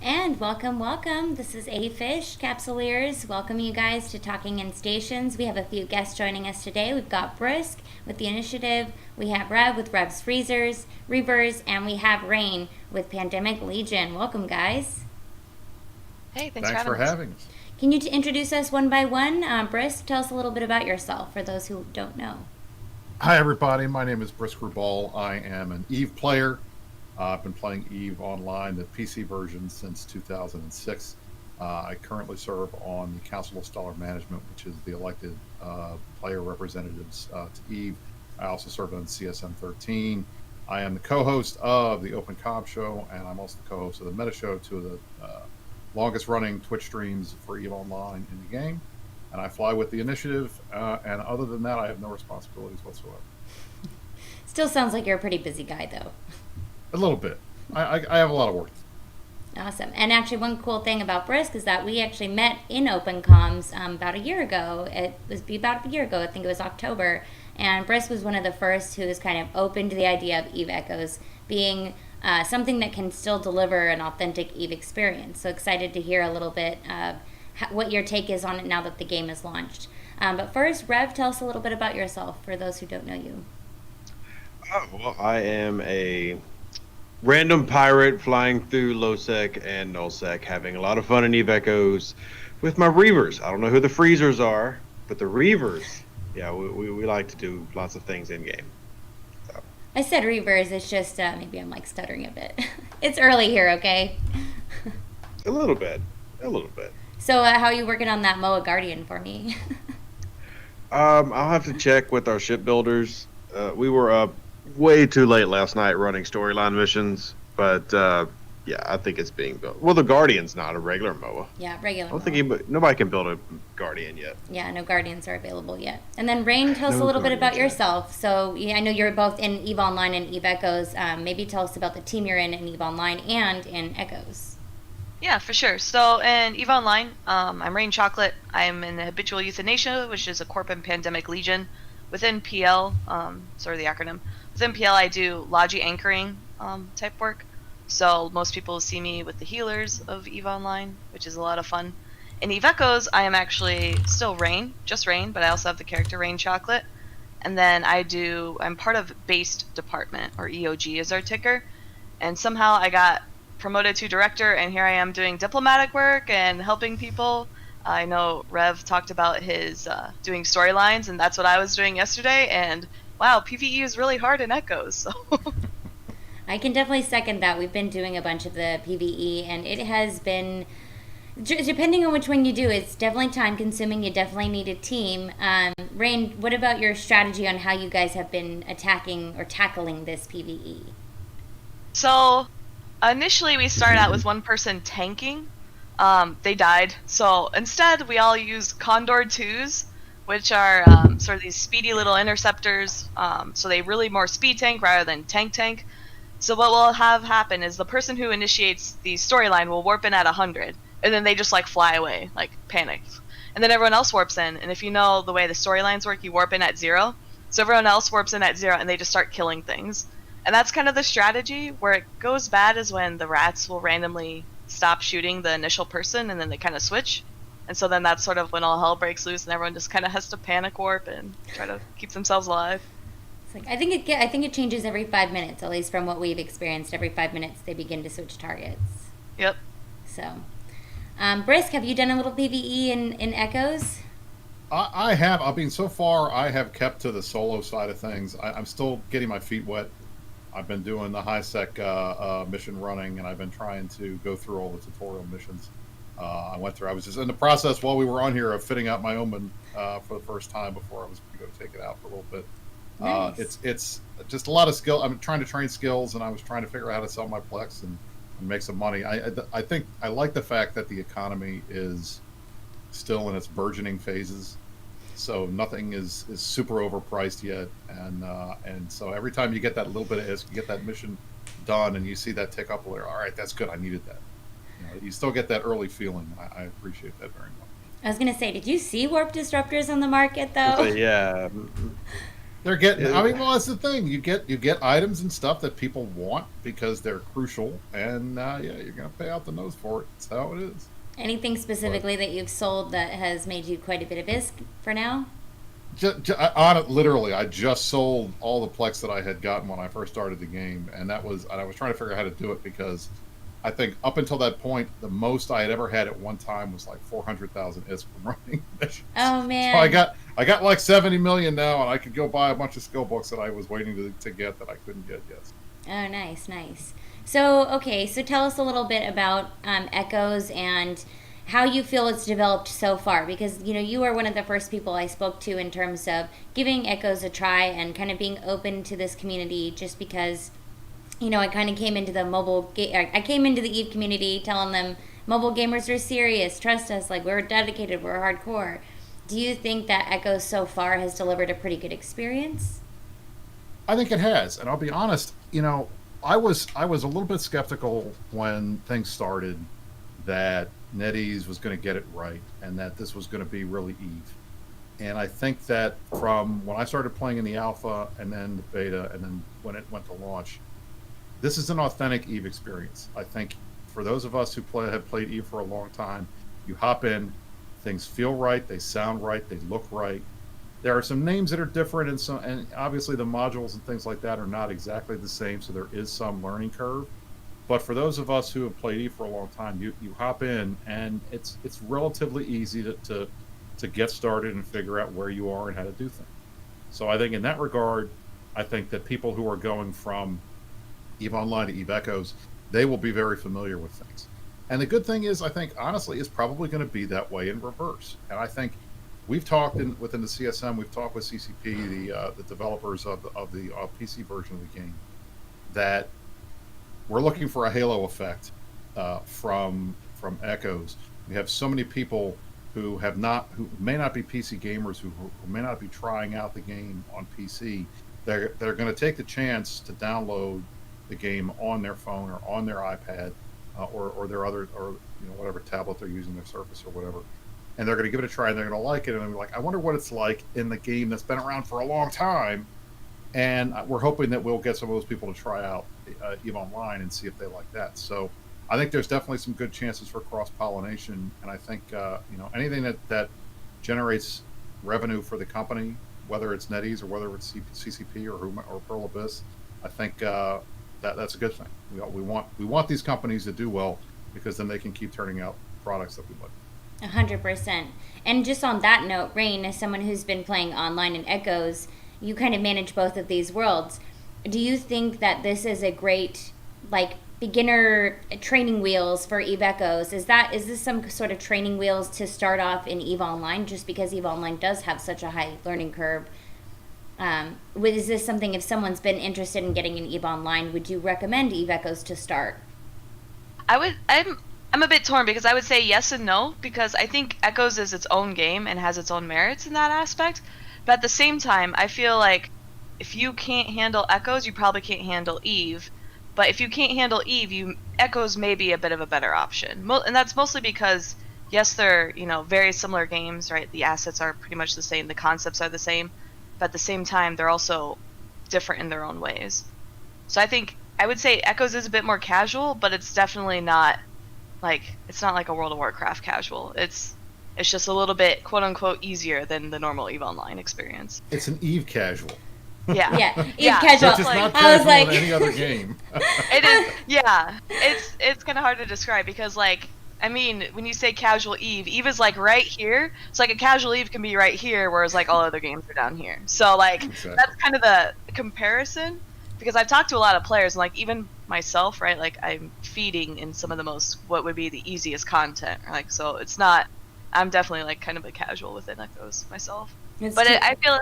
And welcome. This is AFish, Capsuleers. Welcome you guys to Talking in Stations. We have a few guests joining us today. We've got Brisc with the initiative. We have Rev with Rev's Reavers, and we have Rahne with Pandemic Legion. Welcome, guys. Hey, thanks for Thanks having for us. having us. Can you introduce us one by one? Brisc, tell us a little bit about yourself for those who don't know. Hi, everybody. My name is Brisc Rubal. I am an Eve player. I've been playing Eve online, the PC version, since 2006. I currently serve on the Council of Stellar Management, which is the elected player representatives to Eve. I also serve on CSM 13. I am the co-host of the Open Cobb Show, and I'm also the co-host of the Meta Show, two of the longest-running Twitch streams for Eve Online in the game. And I fly with the initiative, and other than that, I have no responsibilities whatsoever. Still sounds like you're a pretty busy guy, though. A little bit. I have a lot of work. Awesome. And actually, one cool thing about Brisc is that we actually met in Open Comms about a year ago. It was about a year ago. I think it was October. And Brisc was one of the first who was kind of open to the idea of Eve Echoes being something that can still deliver an authentic Eve experience. So excited to hear a little bit of what your take is on it now that the game is launched. But first, Rev, tell us a little bit about yourself for those who don't know you. Oh, well, I am a random pirate flying through low-sec and null-sec, having a lot of fun in Eve Echoes with my Reavers. I don't know who the Freezers are, but the Reavers, yeah, we like to do lots of things in-game. So. I said Reavers, it's just maybe I'm like stuttering a bit. It's early here, okay? A little bit. A little bit. So how are you working on that Moa Guardian for me? I'll have to check with our shipbuilders. We were up way too late last night running storyline missions, but yeah, I think it's being built. Well, the Guardian's not a regular MOA. Yeah, regular I don't Moa. think nobody can build a Guardian yet. Yeah, no Guardians are available yet. And then Rahne, tell us a No little bit about Guardians yet. yourself. So yeah, I know you're both in EVE Online and EVE Echoes. Maybe tell us about the team you're in EVE Online and in Echoes. Yeah, for sure. So in EVE Online, I'm Rain Chocolate. I'm in the Habitual Euthanasia, which is a Corp and Pandemic Legion. Within PL, sort of the acronym, within PL I do Logi anchoring type work. So most people see me with the healers of EVE Online, which is a lot of fun. In EVE Echoes, I am actually still Rain, just Rain, but I also have the character Rain Chocolate. And then I'm part of Based Department, or EOG is our ticker. And somehow I got promoted to director, and here I am doing diplomatic work and helping people. I know Rev talked about his doing storylines, and that's what I was doing yesterday. And wow, PvE is really hard in Echoes. So I can definitely second that. We've been doing a bunch of the PvE, and it has been, depending on which one you do, it's definitely time consuming. You definitely need a team. Rain, what about your strategy on how you guys have been attacking or tackling this PvE? so initially we started out with one person tanking. They died. So instead we all use Condor 2s, which are sort of these speedy little interceptors. So they really more speed tank rather than tank. So what we'll have happen is the person who initiates the storyline will warp in at 100, and then they just like fly away, like panic. And then everyone else warps in, and if you know the way the storylines work, you warp in at 0. So everyone else warps in at 0, and they just start killing things. And that's kind of the strategy. Where it goes bad is when the rats will randomly stop shooting the initial person, and then they kind of switch. And so then that's sort of when all hell breaks loose, and everyone just kind of has to panic warp and try to keep themselves alive. It's like I think it changes every 5 minutes, at least from what we've experienced. Every 5 minutes, they begin to switch targets. Yep. So, Brisc, have you done a little PvE in Echoes? I have. I mean, so far, I have kept to the solo side of things. I'm still getting my feet wet. I've been doing the high sec mission running, and I've been trying to go through all the tutorial missions. I went through. I was just in the process while we were on here of fitting out my Omen for the first time before I was going to go take it out for a little bit. Nice. It's just a lot of skill. I'm trying to train skills, and I was trying to figure out how to sell my Plex and make some money. I think I like the fact that the economy is still in its burgeoning phases, so nothing is super overpriced yet, and so every time you get that little bit of ISK, you get that mission done, and you see that tick up there. All right, that's good. I needed that. You still get that early feeling. I appreciate that very much. I was gonna say, did you see warp disruptors on the market So though? yeah, They're getting. I mean, well, that's the thing. You get items and stuff that people want because they're crucial, and yeah, you're gonna pay out the nose for it. That's how it is. Anything specifically that you've sold that has made you quite a bit of bisc for now? Literally, I just sold all the plex that I had gotten when I first started the game, and I was trying to figure out how to do it because I think up until that point, the most I had ever had at one time was like 400,000 ISK from running missions. Oh man! So I got like 70 million now, and I could go buy a bunch of skill books that I was waiting to get that I couldn't get yet. Oh, nice. So tell us a little bit about Echoes and how you feel it's developed so far, because you are one of the first people I spoke to in terms of giving Echoes a try and kind of being open to this community, just because I kind of came into the I came into the EVE community telling them mobile gamers are serious, trust us, like we're dedicated, we're hardcore. Do you think that Echoes so far has delivered a pretty good experience? I think it has, and I'll be honest. I was a little bit skeptical when things started that NetEase was going to get it right and that this was going to be really EVE. And I think that from when I started playing in the alpha and then the beta and then when it went to launch, this is an authentic EVE experience. I think for those of us who have played EVE for a long time, you hop in, things feel right, they sound right, they look right. There are some names that are different, and obviously the modules and things like that are not exactly the same, so there is some learning curve. But for those of us who have played EVE for a long time, you hop in, and it's relatively easy to get started and figure out where you are and how to do things. So I think in that regard, I think that people who are going from EVE Online to EVE Echoes, they will be very familiar with things. And the good thing is, I think, honestly, it's probably going to be that way in reverse. And I think we've talked within the CSM, we've talked with CCP, the developers of the PC version of the game, that we're looking for a halo effect from Echoes. We have so many people who may not be PC gamers, who may not be trying out the game on PC. They're going to take the chance to download the game on their phone or on their iPad or their other, or whatever tablet they're using, their Surface or whatever, and they're going to give it a try and they're going to like it, and they're like, I wonder what it's like in the game that's been around for a long time. And we're hoping that we'll get some of those people to try out EVE Online and see if they like that. So I think there's definitely some good chances for cross-pollination, and I think anything that generates revenue for the company, whether it's NetEase or whether it's CCP or Pearl Abyss, I think that's a good thing. We want these companies to do well, because then they can keep turning out products that we like. 100%. And just on that note, Rahne, as someone who's been playing online in Echoes, you kind of manage both of these worlds. Do you think that this is a great, beginner training wheels for EVE Echoes? Is this some sort of training wheels to start off in EVE Online, just because EVE Online does have such a high learning curve? Is this something, if someone's been interested in getting an EVE Online, would you recommend EVE Echoes to start? I'm a bit torn, because I would say yes and no, because I think Echoes is its own game and has its own merits in that aspect. But at the same time, I feel like if you can't handle Echoes, you probably can't handle EVE. But if you can't handle EVE, Echoes may be a bit of a better option. And that's mostly because, yes, they're very similar games, right? The assets are pretty much the same, the concepts are the same, but at the same time, they're also different in their own ways. So I would say Echoes is a bit more casual, but it's definitely not it's not like a World of Warcraft casual. It's just a little bit quote unquote easier than the normal EVE Online experience. It's an EVE casual. Yeah. EVE casual. Which is not casual in any other game. It is. Yeah. It's kind of hard to describe, because when you say casual EVE is right here. It's a casual EVE can be right here, whereas all other games are down here. So exactly. That's kind of the comparison. Because I've talked to a lot of players, and even myself, right? I'm feeding in some of the what would be the easiest content. So it's not. I'm definitely kind of a casual within Echoes myself. I feel,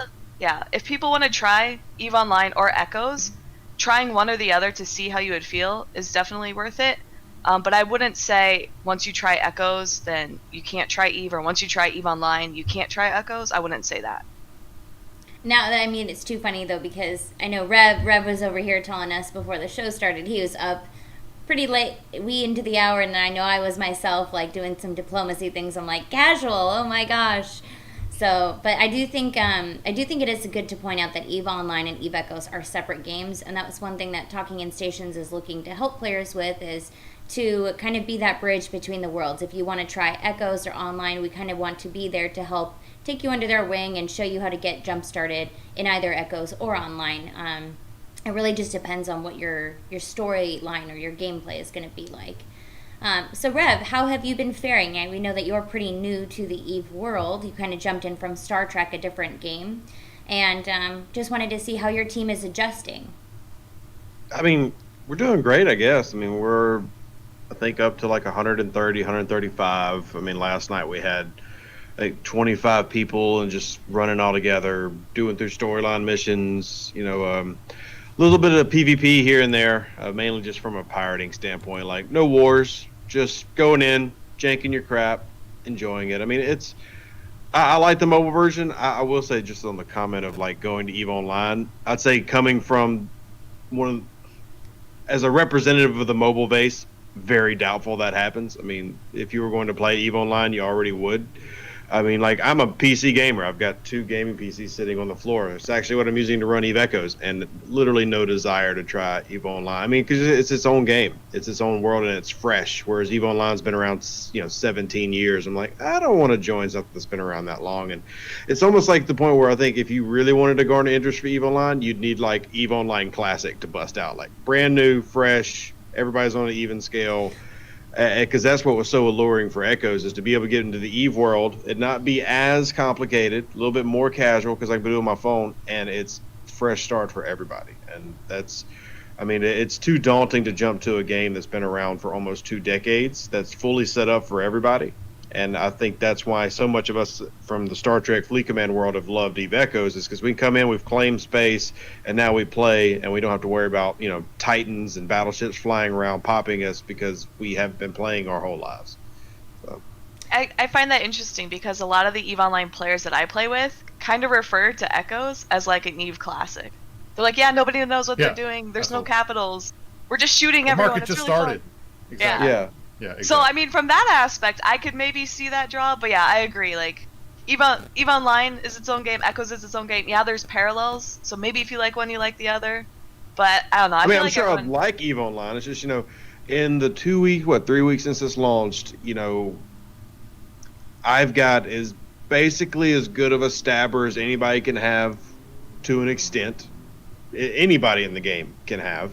if people want to try EVE Online or Echoes, trying one or the other to see how you would feel is definitely worth it. But I wouldn't say once you try Echoes, then you can't try EVE, or once you try EVE Online, you can't try Echoes. I wouldn't say that. Now, it's too funny, though, because I know Rev was over here telling us before the show started. He was up pretty late, into the hour, and I know I was myself, doing some diplomacy things. I'm casual, oh my gosh. So, but I do think it is good to point out that EVE Online and EVE Echoes are separate games, and that was one thing that Talking in Stations is looking to help players with, is to kind of be that bridge between the worlds. If you want to try Echoes or online, we kind of want to be there to help take you under their wing and show you how to get jump started in either Echoes or online. It really just depends on what your storyline or your gameplay is going to be like. So Rev, how have you been faring? We know that you're pretty new to the EVE world. You kind of jumped in from Star Trek, a different game, and just wanted to see how your team is adjusting. I mean, we're doing great, I guess. I mean, we're, I think, up to like 130, 135. I mean, last night we had like 25 people and just running all together, doing through storyline missions, a little bit of PvP here and there, mainly just from a pirating standpoint. Like, no wars, just going in, janking your crap, enjoying it. I mean, I like the mobile version. I will say, just on the comment of like going to EVE Online, I'd say coming from as a representative of the mobile base, very doubtful that happens. I mean, if you were going to play EVE Online, you already would. I mean, like, I'm a PC gamer. I've got 2 gaming PCs sitting on the floor. It's actually what I'm using to run EVE Echoes, and literally no desire to try EVE Online. I mean, because it's its own game. It's its own world, and it's fresh, whereas EVE Online's been around, 17 years. I'm like, I don't want to join something that's been around that long. And it's almost like the point where I think if you really wanted to garner interest for EVE Online, you'd need, like, EVE Online Classic to bust out. Like, brand new, fresh, everybody's on an even scale. Because that's what was so alluring for Echoes, is to be able to get into the EVE world and not be as complicated, a little bit more casual, because I can do it on my phone, and it's fresh start for everybody. And it's too daunting to jump to a game that's been around for almost 2 decades, that's fully set up for everybody. And I think that's why so much of us from the Star Trek Fleet Command world have loved EVE Echoes, is because we can come in, we've claimed space, and now we play, and we don't have to worry about, Titans and battleships flying around popping us, because we have been playing our whole lives. So. I find that interesting, because a lot of the EVE Online players that I play with kind of refer to Echoes as like an EVE Classic. They're like, yeah, nobody knows what they're doing. There's no capitals. We're just shooting everyone. The market it's just really started. Fun. Exactly. Yeah. Yeah, exactly. So, I mean, from that aspect, I could maybe see that draw, but yeah, I agree. Like, EVE Online is its own game, Echoes is its own game. Yeah, there's parallels, so maybe if you like one, you like the other. But, I don't know. I mean, I'm sure I'd like EVE Online. It's just, in the 3 weeks since it's launched, I've got is basically as good of a stabber as anybody can have, to an extent. Anybody in the game can have.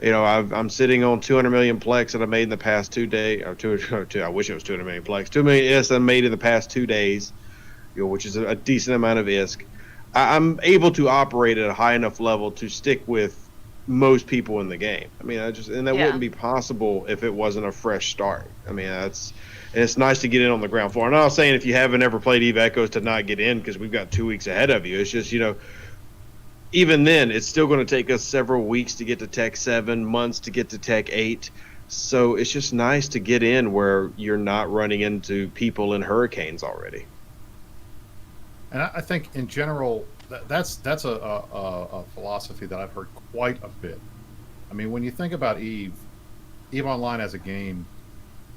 I'm sitting on 200 million plex that I made in the past 2 days, or two. I wish it was 200 million plex. 2 million ISK I made in the past 2 days, which is a decent amount of ISK. I'm able to operate at a high enough level to stick with most people in the game. I mean, that wouldn't be possible if it wasn't a fresh start. I mean, it's nice to get in on the ground floor. I'm not saying if you haven't ever played EVE Echoes to not get in, because we've got 2 weeks ahead of you. It's just, even then, it's still going to take us several weeks to get to Tech 7, months to get to Tech 8. So it's just nice to get in where you're not running into people in hurricanes already. And I think, in general, that's a philosophy that I've heard quite a bit. I mean, when you think about EVE Online as a game,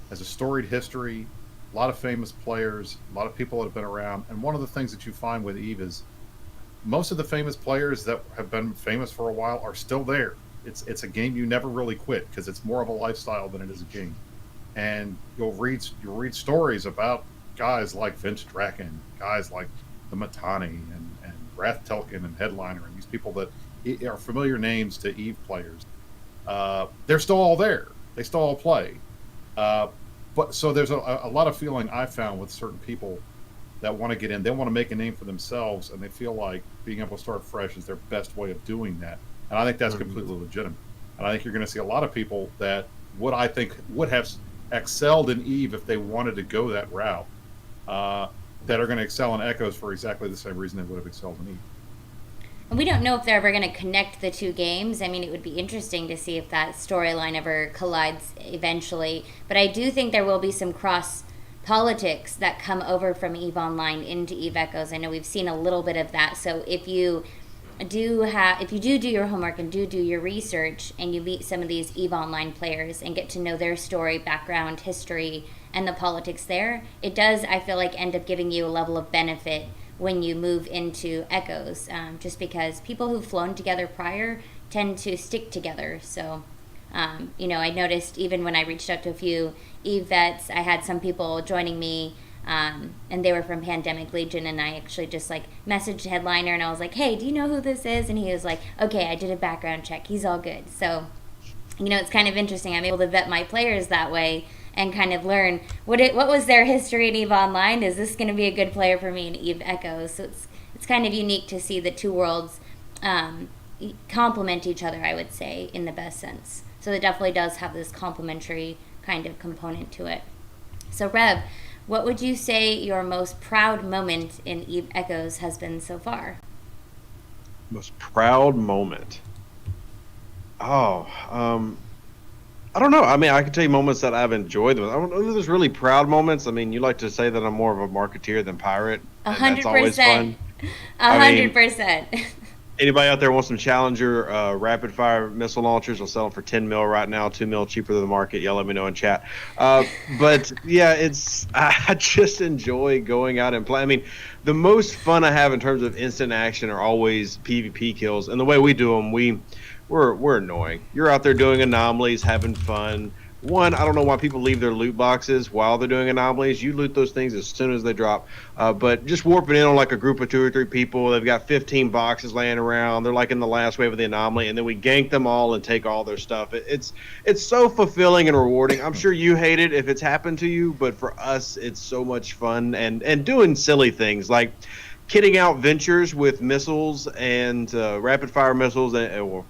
has a storied history, a lot of famous players, a lot of people that have been around. And one of the things that you find with EVE is most of the famous players that have been famous for a while are still there. It's a game you never really quit, because it's more of a lifestyle than it is a game. And you'll read stories about guys like Vince Draken, guys like the Matani and Wrath Telkin and Headliner, and these people that are familiar names to EVE players. They're still all there. They still all play. But so there's a lot of feeling I found with certain people that want to get in. They want to make a name for themselves, and they feel like being able to start fresh is their best way of doing that. And I think that's completely legitimate. And I think you're going to see a lot of people that would have excelled in EVE if they wanted to go that route, that are going to excel in Echoes for exactly the same reason they would have excelled in EVE. And we don't know if they're ever going to connect the 2 games. I mean, it would be interesting to see if that storyline ever collides eventually. But I do think there will be some cross politics that come over from EVE Online into EVE Echoes. I know we've seen a little bit of that. So if you do your homework and do your research, and you meet some of these EVE Online players and get to know their story, background, history, and the politics there, it does, I feel like, end up giving you a level of benefit when you move into Echoes, just because people who've flown together prior tend to stick together. So, I noticed even when I reached out to a few Eve vets, I had some people joining me, and they were from Pandemic Legion, and I actually just like messaged Headliner, and I was like, hey, do you know who this is? And he was like, okay, I did a background check. He's all good. So, it's kind of interesting. I'm able to vet my players that way and kind of learn what was their history in EVE Online. Is this going to be a good player for me in EVE Echoes? So it's kind of unique to see the two worlds complement each other, I would say, in the best sense. So it definitely does have this complementary kind of component to it. So Rev, what would you say your most proud moment in EVE Echoes has been so far? Most proud moment. Oh, I don't know. I mean, I can tell you moments that I've enjoyed. I don't know if there's really proud moments. I mean, you like to say that I'm more of a marketeer than pirate. 100%. That's always fun. 100%. Anybody out there wants some Challenger rapid fire missile launchers? I'll sell them for 10 mil right now, 2 mil cheaper than the market. Y'all let me know in chat. But yeah, I just enjoy going out and playing. I mean, the most fun I have in terms of instant action are always PvP kills. And the way we do them, we're annoying. You're out there doing anomalies, having fun. One, I don't know why people leave their loot boxes while they're doing anomalies. You loot those things as soon as they drop. But just warping in on like a group of 2 or 3 people, they've got 15 boxes laying around. They're like in the last wave of the anomaly, and then we gank them all and take all their stuff. It's so fulfilling and rewarding. I'm sure you hate it if it's happened to you, but for us, it's so much fun and doing silly things like kitting out ventures with missiles and rapid fire missiles and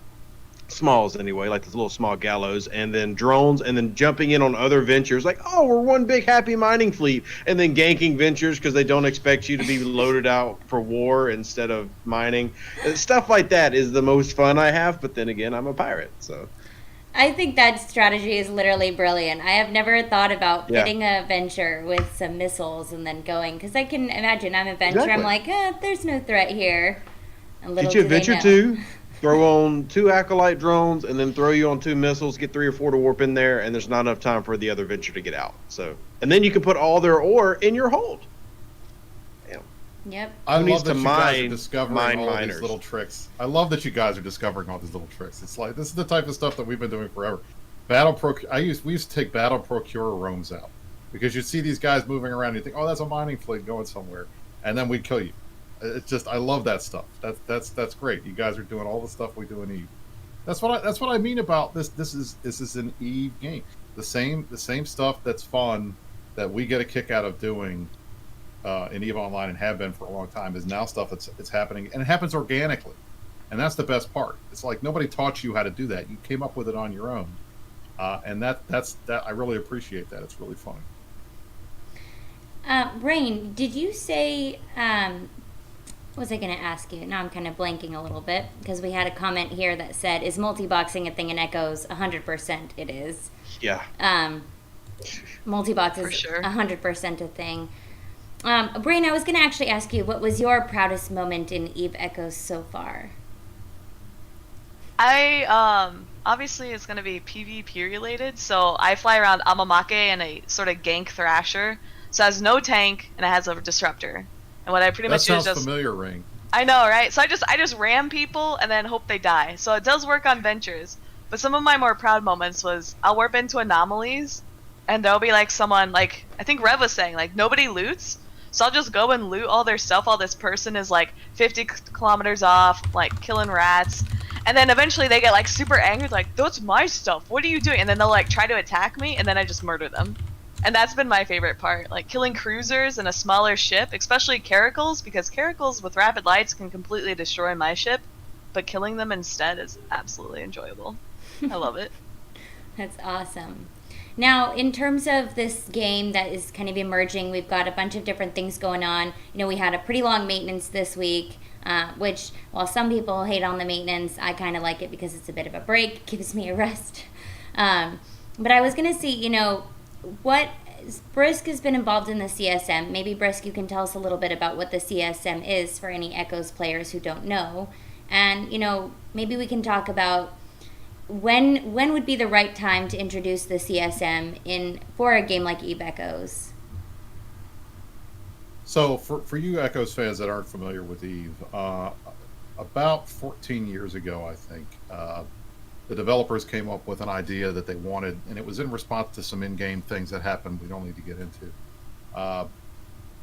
smalls anyway, like this little small gallows, and then drones, and then jumping in on other ventures like, oh, we're one big happy mining fleet, and then ganking ventures because they don't expect you to be loaded out for war instead of mining. Stuff like that is the most fun I have, but then again, I'm a pirate, so I think that strategy is literally brilliant. I have never thought about pitting a venture with some missiles and then going, because I can imagine I'm a venture. Exactly. I'm like, there's no threat here. Get you a venture too. Throw on 2 acolyte drones, and then throw you on 2 missiles, get 3 or 4 to warp in there, and there's not enough time for the other venture to get out. So, and then you can put all their ore in your hold. Damn. Yep. I love that you guys are discovering all these little tricks. I love that you guys are discovering all these little tricks. It's like, this is the type of stuff that we've been doing forever. We used to take battle procurer roams out, because you see these guys moving around, and you think, oh, that's a mining fleet going somewhere, and then we'd kill you. It's just, I love that stuff. That's great. You guys are doing all the stuff we do in Eve. That's what I mean about this. This is an Eve game. The same stuff that's fun that we get a kick out of doing in Eve Online and have been for a long time is now stuff that's happening, and it happens organically, and that's the best part. It's like nobody taught you how to do that. You came up with it on your own, and that's I really appreciate that. It's really fun. Rain, did you say? What was I going to ask you? Now I'm kind of blanking a little bit, because we had a comment here that said, is multi-boxing a thing in Echoes? 100% it is. Yeah. Multi-box is sure. 100% a thing. Brain, I was going to actually ask you, what was your proudest moment in EVE Echoes so far? Obviously it's going to be PvP related, so I fly around Amamake in a sort of gank thrasher, so it has no tank, and it has a disruptor. And what I pretty much do is just... That sounds familiar, Ring. I know, right? So I just ram people and then hope they die. So it does work on ventures. But some of my more proud moments was I'll warp into anomalies, and there'll be like someone, like, I think Rev was saying, like, nobody loots. So I'll just go and loot all their stuff while this person is like 50 kilometers off, like killing rats. And then eventually they get like super angry, like, that's my stuff, what are you doing? And then they'll like try to attack me, and then I just murder them. And that's been my favorite part, like killing cruisers in a smaller ship, especially caracals, because caracals with rapid lights can completely destroy my ship, but killing them instead is absolutely enjoyable. I love it. That's awesome. Now, in terms of this game that is kind of emerging, we've got a bunch of different things going on. You know, we had a pretty long maintenance this week, which, while some people hate on the maintenance, I kind of like it because it's a bit of a break, gives me a rest. But I was going to see, you know, what Brisc has been involved in the CSM. Maybe Brisc, you can tell us a little bit about what the CSM is for any Echoes players who don't know, and you know, maybe we can talk about when would be the right time to introduce the CSM in for a game like EVE Echoes. So for you Echoes fans that aren't familiar with Eve, about 14 years ago, I think, the developers came up with an idea that they wanted, and it was in response to some in-game things that happened we don't need to get into, uh,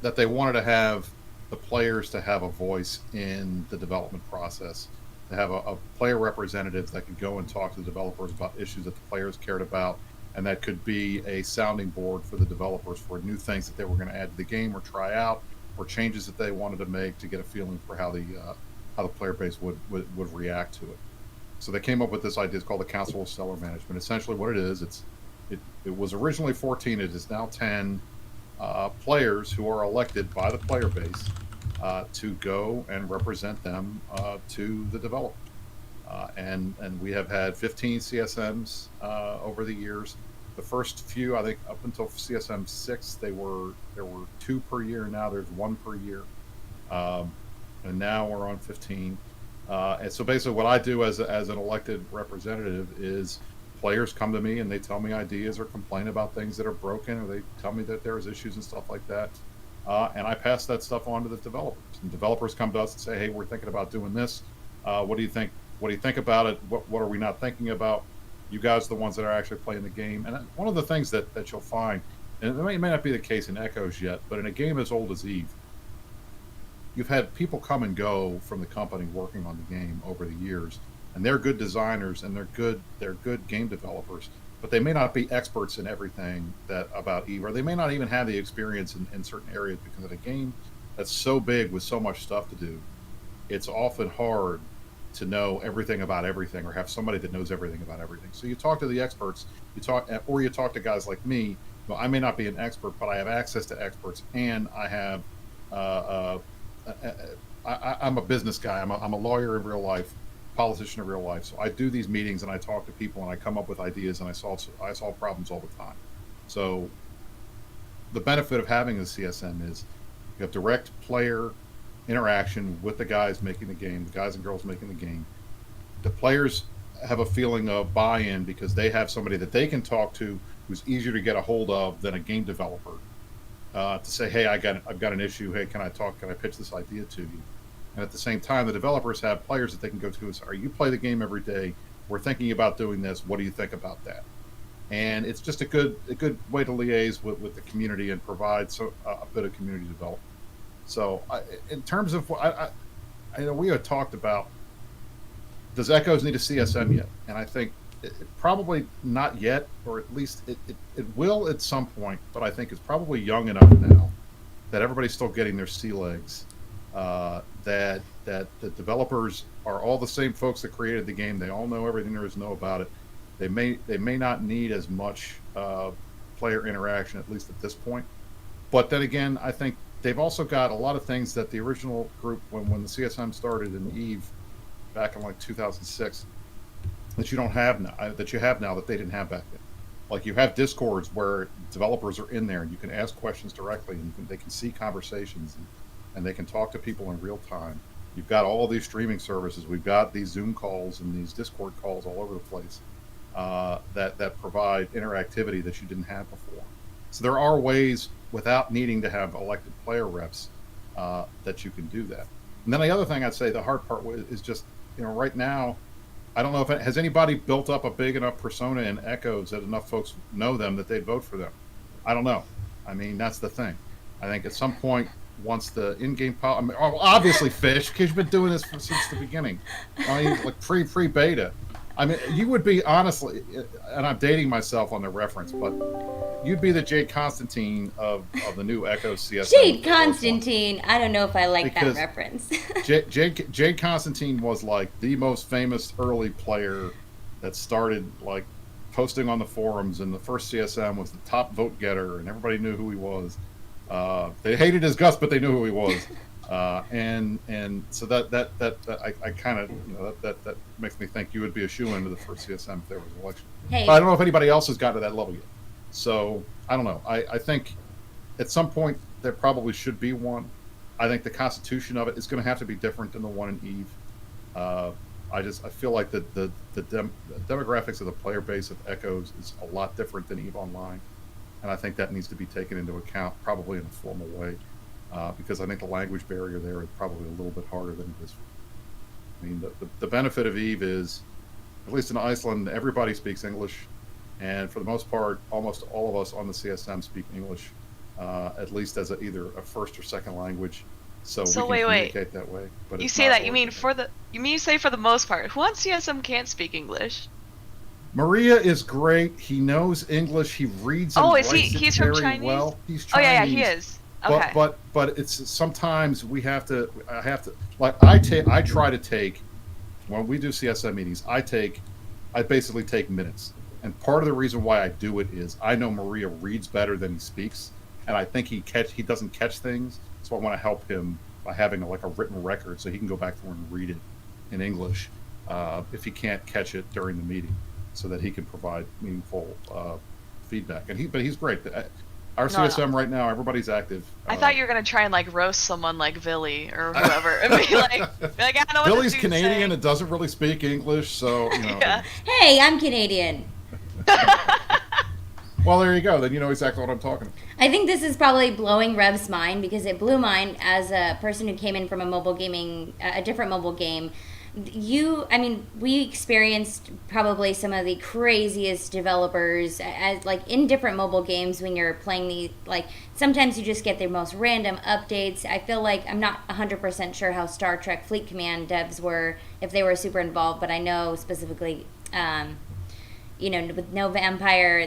that they wanted to have the players to have a voice in the development process, to have a player representative that could go and talk to the developers about issues that the players cared about, and that could be a sounding board for the developers for new things that they were going to add to the game or try out, or changes that they wanted to make to get a feeling for how the player base would react to it. So they came up with this idea. It's called the Council of Stellar Management. Essentially, what it is, it was originally 14. It is now 10 players who are elected by the player base to go and represent them to the developer. And we have had 15 CSMs over the years. The first few, I think, up until CSM 6, there were 2 per year. Now there's 1 per year, and now we're on 15. And so basically, what I do as an elected representative is players come to me and they tell me ideas or complain about things that are broken, or they tell me that there's issues and stuff like that. And I pass that stuff on to the developers. And developers come to us and say, "Hey, we're thinking about doing this. What do you think? What do you think about it? What are we not thinking about?" You guys are the ones that are actually playing the game. And one of the things that you'll find, and it may not be the case in Echoes yet, but in a game as old as Eve, you've had people come and go from the company working on the game over the years, and they're good designers and they're good game developers, but they may not be experts in everything that about Eve, or they may not even have the experience in certain areas, because of the game that's so big with so much stuff to do. It's often hard to know everything about everything, or have somebody that knows everything about everything. So you talk to the experts, you talk to guys like me. Well, I may not be an expert, but I have access to experts, and I have I'm a business guy. I'm a lawyer in real life, politician in real life. So I do these meetings and I talk to people and I come up with ideas and I solve problems all the time. So the benefit of having a CSM is you have direct player interaction with the guys making the game, the guys and girls making the game. The players have a feeling of buy-in because they have somebody that they can talk to who's easier to get a hold of than a game developer. To say, "Hey, I've got an issue. Hey, can I pitch this idea to you?" And at the same time, the developers have players that they can go to and say, "You play the game every day. We're thinking about doing this. What do you think about that?" And it's just a good way to liaise with the community and provide a bit of community development. So, in terms of I know we had talked about, does Echoes need a CSM yet? And I think probably not yet, or at least it will at some point, but I think it's probably young enough now that everybody's still getting their sea legs, that the developers are all the same folks that created the game. They all know everything there is to know about it. They may not need as much player interaction, at least at this point. But then again, I think they've also got a lot of things that the original group, when the CSM started in Eve back in like 2006, that you don't have now, that you have now that they didn't have back then. Like, you have Discords where developers are in there and you can ask questions directly, and they can see conversations, and they can talk to people in real time. You've got all these streaming services. We've got these Zoom calls and these Discord calls all over the place that provide interactivity that you didn't have before. So there are ways, without needing to have elected player reps, that you can do that. And then the other thing I'd say, the hard part is just, right now, I don't know if has anybody built up a big enough persona in Echoes that enough folks know them that they'd vote for them. I don't know. I mean, that's the thing. I think at some point, once the in-game obviously Fish, because you've been doing this since the beginning. I mean, like pre-beta. I mean, you would be, honestly, and I'm dating myself on the reference, but you'd be the Jade Constantine of the new Echoes CSM. Jade Constantine. I don't know if I like that reference. Jade Constantine was like the most famous early player that started like posting on the forums, and the first CSM was the top vote getter, and everybody knew who he was. They hated his guts, but they knew who he was. And so that I kind of, that makes me think you would be a shoo-in to the first CSM if there was an election. Hey. But I don't know if anybody else has gotten to that level yet. So I don't know. I think at some point there probably should be one. I think the constitution of it is going to have to be different than the one in Eve. I feel like the demographics of the player base of Echoes is a lot different than Eve Online, and I think that needs to be taken into account, probably in a formal way. because I think the language barrier there is probably a little bit harder than it is. I mean, the benefit of Eve is, at least in Iceland, everybody speaks English, and for the most part, almost all of us on the CSM speak English, at least as either a first or second language. So we can wait. communicate that way. But You it's say not that, you mean you say for the most part. Who on CSM can't speak English? Maria is great. He knows English. He reads and writes he's it from very Chinese? well. He's Oh Chinese. yeah, he is. Okay. But it's sometimes I have to like I try to take, when we do CSM meetings, I basically take minutes. And part of the reason why I do it is I know Maria reads better than he speaks, and I think he doesn't catch things. So I want to help him by having a written record so he can go back through and read it in English if he can't catch it during the meeting, so that he can provide meaningful feedback. But he's great. Our CSM right now, everybody's active. I thought you were gonna try and like roast someone like Billy or whoever, and be like I don't know what Billy's this dude's Canadian saying. and doesn't really speak English, so Yeah. Hey, I'm Canadian. Well, there you go. Then you know exactly what I'm talking about. I think this is probably blowing Rev's mind, because it blew mine as a person who came in from a different mobile game. We experienced probably some of the craziest developers as in different mobile games when you're playing the sometimes you just get the most random updates. I feel like I'm not 100% sure how Star Trek Fleet Command devs were, if they were super involved, but I know specifically with Nova Empire,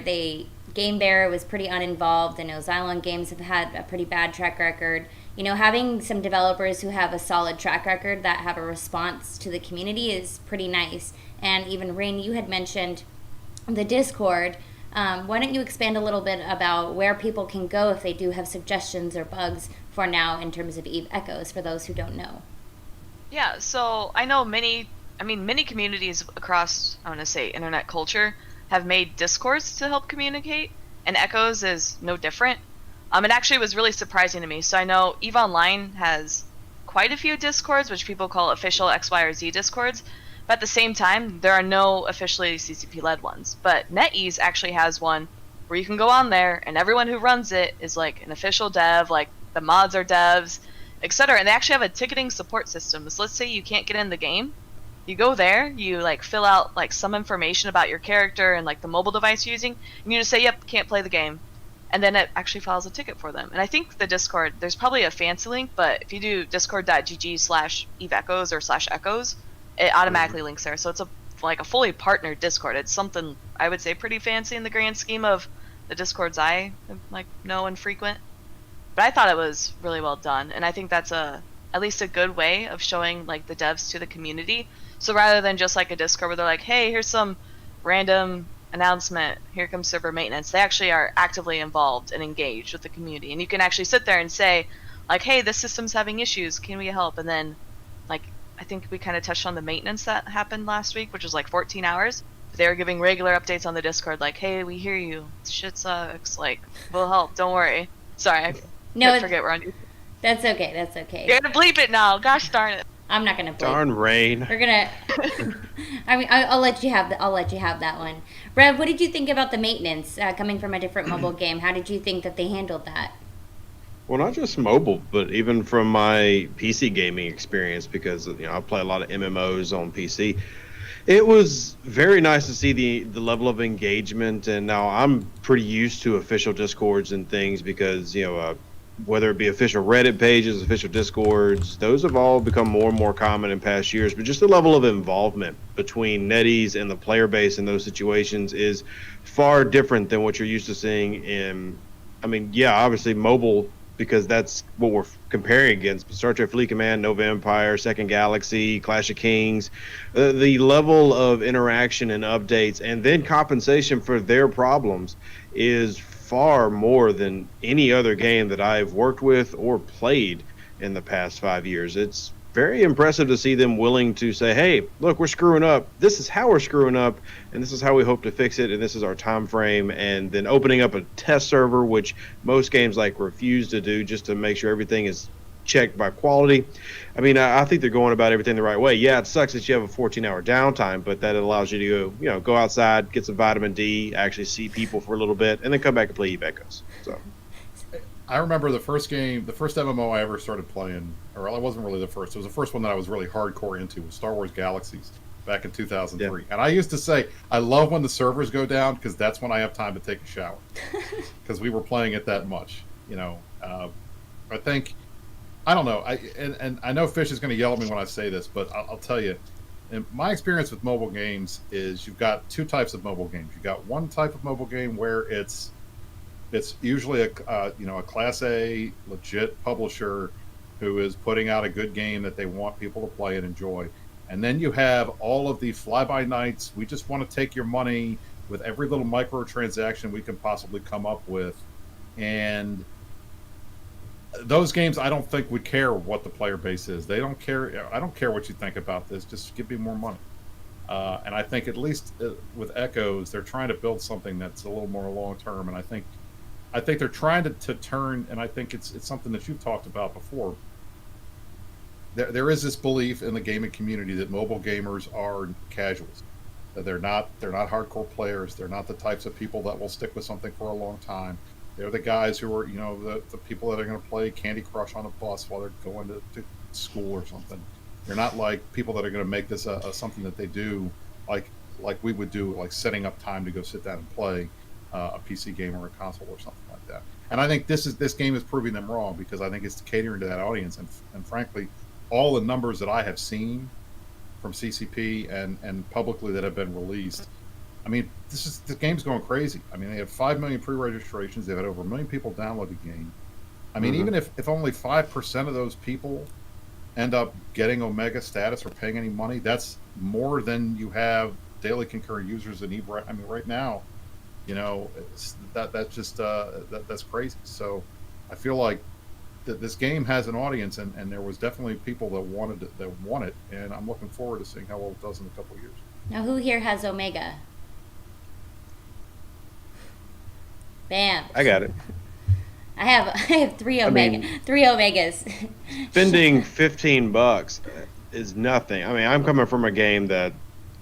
Game Bear was pretty uninvolved. I know Xylon Games have had a pretty bad track record. Having some developers who have a solid track record that have a response to the community is pretty nice. And even Rain, you had mentioned the Discord. Why don't you expand a little bit about where people can go if they do have suggestions or bugs for now in terms of Eve Echoes, for those who don't know? Yeah, so I know many communities across, I want to say, internet culture have made Discords to help communicate, and Echoes is no different. It actually was really surprising to me. So I know EVE Online has quite a few Discords, which people call official X, Y, or Z Discords, but at the same time, there are no officially CCP-led ones. But NetEase actually has one where you can go on there, and everyone who runs it is like an official dev, like the mods are devs, etc. And they actually have a ticketing support system. So let's say you can't get in the game. You go there, you fill out some information about your character and the mobile device you're using, and you just say, yep, can't play the game. And then it actually files a ticket for them. And I think the Discord, there's probably a fancy link, but if you do discord.gg/eveechoes or /echoes, it automatically links there. So it's a fully partnered Discord. It's something I would say pretty fancy in the grand scheme of the Discords I know and frequent. But I thought it was really well done, and I think that's at least a good way of showing the devs to the community. So rather than just a Discord where they're like, hey, here's some random announcement, here comes server maintenance, they actually are actively involved and engaged with the community. And you can actually sit there and say, hey, this system's having issues, can we help? And then, I think we kind of touched on the maintenance that happened last week, which was 14 hours. They were giving regular updates on the Discord, hey, we hear you, shit sucks, we'll help, don't worry. Sorry, I forget we're on you. That's okay. You're gonna bleep it now, gosh darn it. I'm not gonna bleep. Darn Rain. We're gonna. I'll let you have that one. Rev, what did you think about the maintenance coming from a different mobile game? How did you think that they handled that? Well, not just mobile, but even from my PC gaming experience, because I play a lot of MMOs on PC. It was very nice to see the level of engagement, and now I'm pretty used to official Discords and things because whether it be official Reddit pages, official Discords, those have all become more and more common in past years. But just the level of involvement between NetEase and the player base in those situations is far different than what you're used to seeing in, obviously mobile, because that's what we're comparing against. Star Trek Fleet Command, Nova Empire, Second Galaxy, Clash of Kings, the level of interaction and updates and then compensation for their problems is far more than any other game that I've worked with or played in the past 5 years. It's very impressive to see them willing to say, hey, look, we're screwing up. This is how we're screwing up, and this is how we hope to fix it, and this is our time frame. And then opening up a test server, which most games refuse to do, just to make sure everything is checked by quality. I think they're going about everything the right way. Yeah, it sucks that you have a 14-hour downtime, but that allows you to go outside, get some vitamin D, actually see people for a little bit, and then come back and play Eve Echoes. So I remember the first game, the first MMO I ever started playing, or it wasn't really the first. It was the first one that I was really hardcore into, was Star Wars Galaxies back in 2003. Yeah. And I used to say, I love when the servers go down because that's when I have time to take a shower. Because we were playing it that much, I think, I don't know. And I know Fish is going to yell at me when I say this, but I'll tell you, in my experience with mobile games is you've got two types of mobile games. You've got one type of mobile game where it's usually a Class A legit publisher who is putting out a good game that they want people to play and enjoy. And then you have all of the fly-by-nights. We just want to take your money with every little microtransaction we can possibly come up with. And those games, I don't think would care what the player base is. They don't care. I don't care what you think about this. Just give me more money. And I think at least with Echoes, they're trying to build something that's a little more long-term. And I think they're trying to turn, and I think it's something that you've talked about before. There is this belief in the gaming community that mobile gamers are casuals. That they're not hardcore players. They're not the types of people that will stick with something for a long time. They're the guys who are, the people that are going to play Candy Crush on a bus while they're going to school or something. They're not like people that are going to make this a something that they do like we would do, like setting up time to go sit down and play a PC game or a console or something like that. And I think this game is proving them wrong, because I think it's catering to that audience. And frankly, all the numbers that I have seen from CCP and publicly that have been released, I mean, the game's going crazy. I mean, they have 5 million pre-registrations. They've had over 1 million people download the game. I mean, even if only 5% of those people end up getting Omega status or paying any money, that's more than you have daily concurrent users in EVE. I mean, right now, that's just that's crazy. So I feel like this game has an audience, and there was definitely people that want it, and I'm looking forward to seeing how well it does in a couple of years. Now, who here has Omega? Bam. I got it. I have three Omegas. Spending $15 is nothing. I mean, I'm coming from a game that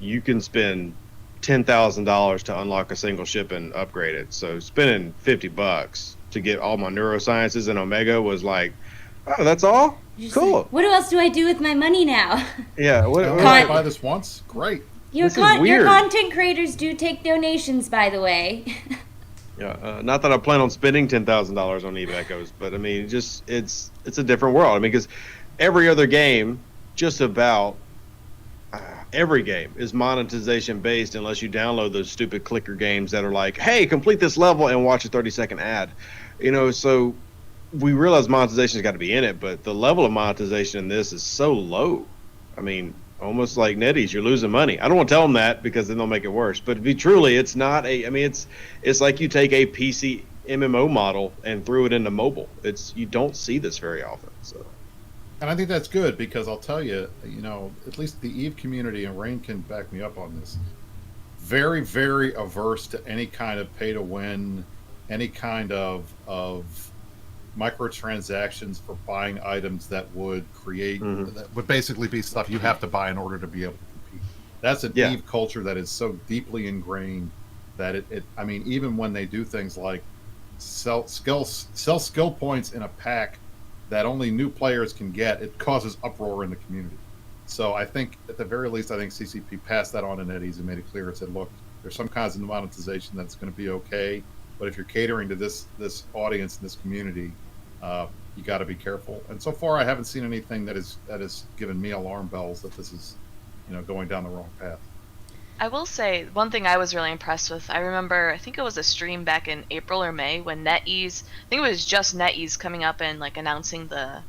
you can spend $10,000 to unlock a single ship and upgrade it. So spending $50 to get all my neurosciences and Omega was like, oh, that's all? Cool. What else do I do with my money now? Yeah. I buy this once? Great. Your content creators do take donations, by the way. Yeah, not that I plan on spending $10,000 on EVE Echoes, but I mean, it's a different world. I mean, because every other game, just about every game is monetization based, unless you download those stupid clicker games that are like, hey, complete this level and watch a 30-second ad. So we realize monetization's got to be in it, but the level of monetization in this is so low. I mean, almost like NetEase, you're losing money. I don't want to tell them that, because then they'll make it worse. But to be truly, it's not it's like you take a PC MMO model and threw it into mobile. You don't see this very often. So, and I think that's good, because I'll tell you, at least the EVE community, and Rain can back me up on this, very, very averse to any kind of pay to win, any kind of microtransactions for buying items that would create that would basically be stuff you have to buy in order to be able to compete. That's an EVE culture that is so deeply ingrained that I mean, even when they do things like sell skill points in a pack that only new players can get, it causes uproar in the community. So I think, at the very least, I think CCP passed that on to NetEase and made it clear. It said, look, there's some kinds of monetization that's going to be okay, but if you're catering to this audience and this community, you got to be careful. And so far, I haven't seen anything that has given me alarm bells that this is, going down the wrong path. I will say one thing I was really impressed with. I remember, I think it was a stream back in April or May when NetEase, I think it was just NetEase coming up and like announcing the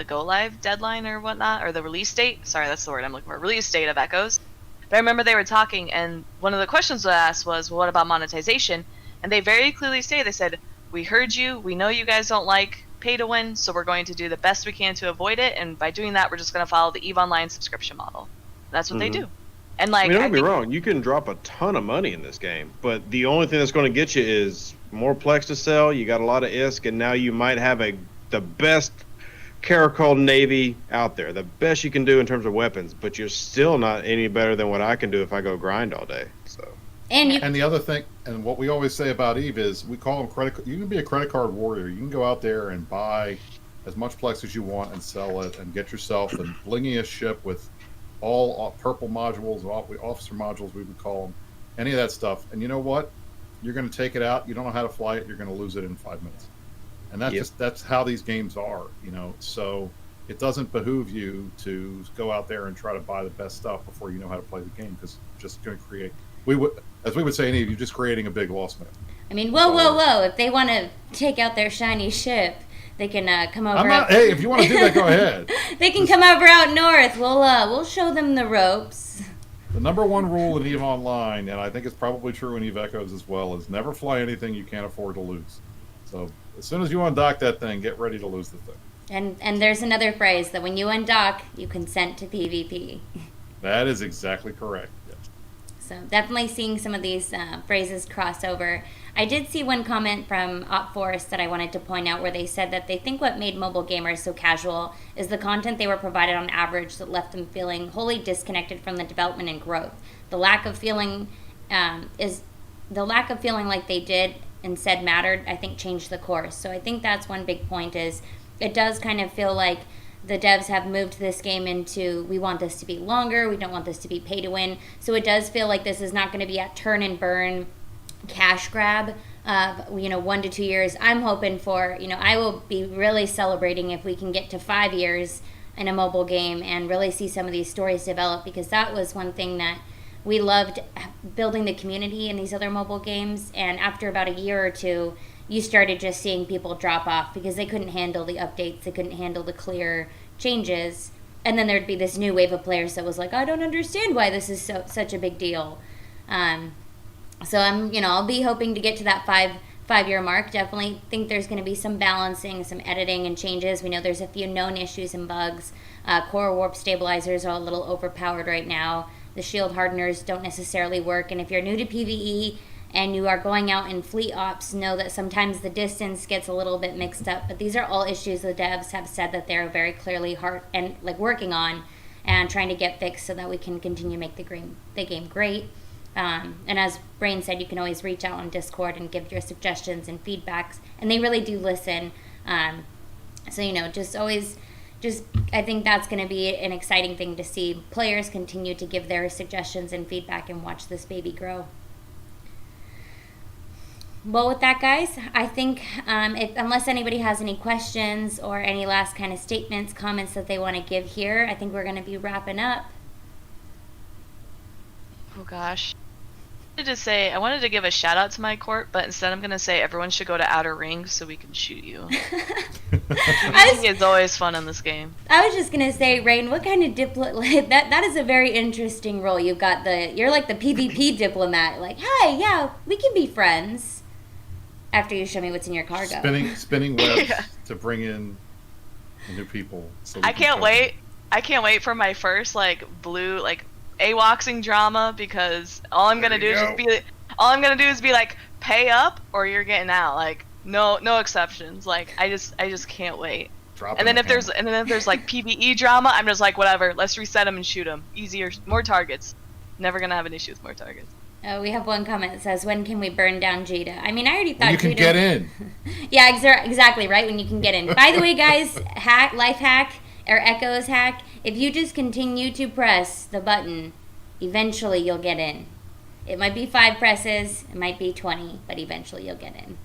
go live deadline or whatnot, or the release date. Sorry, that's the word I'm looking for. Release date of Echoes. But I remember they were talking, and one of the questions I asked was, well, what about monetization? And they very clearly they said, we heard you. We know you guys don't like pay to win, so we're going to do the best we can to avoid it, and by doing that, we're just going to follow the EVE Online subscription model. That's what they do. And like, don't get me wrong, you can drop a ton of money in this game, but the only thing that's going to get you is more Plex to sell. You got a lot of ISK, and now you might have the best Caracol Navy out there, the best you can do in terms of weapons, but you're still not any better than what I can do if I go grind all day. So And you And the other thing, and what we always say about Eve is, we call them credit. You can be a credit card warrior. You can go out there and buy as much Plex as you want and sell it, and get yourself the blingiest ship with all purple modules, officer modules, we would call them, any of that stuff. And you know what? You're going to take it out. You don't know how to fly it. You're going to lose it in 5 minutes. And that's how these games are, So it doesn't behoove you to go out there and try to buy the best stuff before you know how to play the game, because just going to create. As we would say in Eve, you're just creating a big loss man. I mean, whoa! If they want to take out their shiny ship, they can come over. Hey, if you want to do that, go ahead. They can come over out north. We'll show them the ropes. The number one rule in EVE Online, and I think it's probably true in EVE Echoes as well, is never fly anything you can't afford to lose. So as soon as you undock that thing, get ready to lose the thing. And there's another phrase that when you undock, you consent to PvP. That is exactly correct. Yes. So definitely seeing some of these phrases cross over. I did see one comment from OpForce that I wanted to point out, where they said that they think what made mobile gamers so casual is the content they were provided on average that left them feeling wholly disconnected from the development and growth. The lack of feeling like they did and said mattered, I think, changed the course. So I think that's one big point, is it does kind of feel like the devs have moved this game into, we want this to be longer, we don't want this to be pay to win. So it does feel like this is not going to be a turn and burn cash grab of 1 to 2 years. I'm hoping for, I will be really celebrating if we can get to 5 years in a mobile game and really see some of these stories develop, because that was one thing that we loved, building the community in these other mobile games. And after about a year or two, you started just seeing people drop off because they couldn't handle the updates, they couldn't handle the clear changes. And then there'd be this new wave of players that was like, I don't understand why this is such a big deal. So I'll be hoping to get to that five-year mark. Definitely think there's going to be some balancing, some editing and changes. We know there's a few known issues and bugs. Core warp stabilizers are a little overpowered right now. The shield hardeners don't necessarily work. And if you're new to PvE and you are going out in fleet ops, know that sometimes the distance gets a little bit mixed up. But these are all issues the devs have said that they're very clearly hard and working on and trying to get fixed so that we can continue to make the game great. And as Brain said, you can always reach out on Discord and give your suggestions and feedbacks, and they really do listen. So I think that's going to be an exciting thing to see players continue to give their suggestions and feedback and watch this baby grow. Well, with that, guys, I think unless anybody has any questions or any last kind of statements, comments that they want to give here, I think we're going to be wrapping up. Oh gosh. I wanted to give a shout out to my court, but instead I'm gonna say everyone should go to Outer Rings so we can shoot you. It's always fun in this game. I was just gonna say, Rain, what kind of that is a very interesting role. You're like the PvP diplomat. Like, hey, yeah, we can be friends. After you show me what's in your cargo. Spinning webs to bring in new people. So I can't wait. I can't wait for my first blue AWOXing drama, because all I'm gonna do is be like, pay up or you're getting out. No exceptions. I just can't wait. And then if there's PvE drama, I'm just like, whatever, let's reset them and shoot them. Easier, more targets. Never gonna have an issue with more targets. Oh, we have one comment that says, when can we burn down Jada? I mean, I already thought you can get in. Yeah, exactly, right, when you can get in. By the way, guys, life hack, or Echoes hack, if you just continue to press the button, eventually you'll get in. It might be 5 presses, it might be 20, but eventually you'll get in.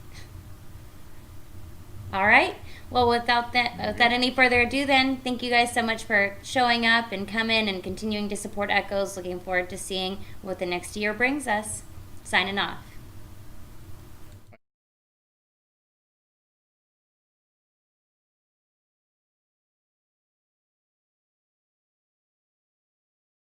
All right. Well, without any further ado, then, thank you guys so much for showing up and coming and continuing to support Echoes. Looking forward to seeing what the next year brings us. Signing off.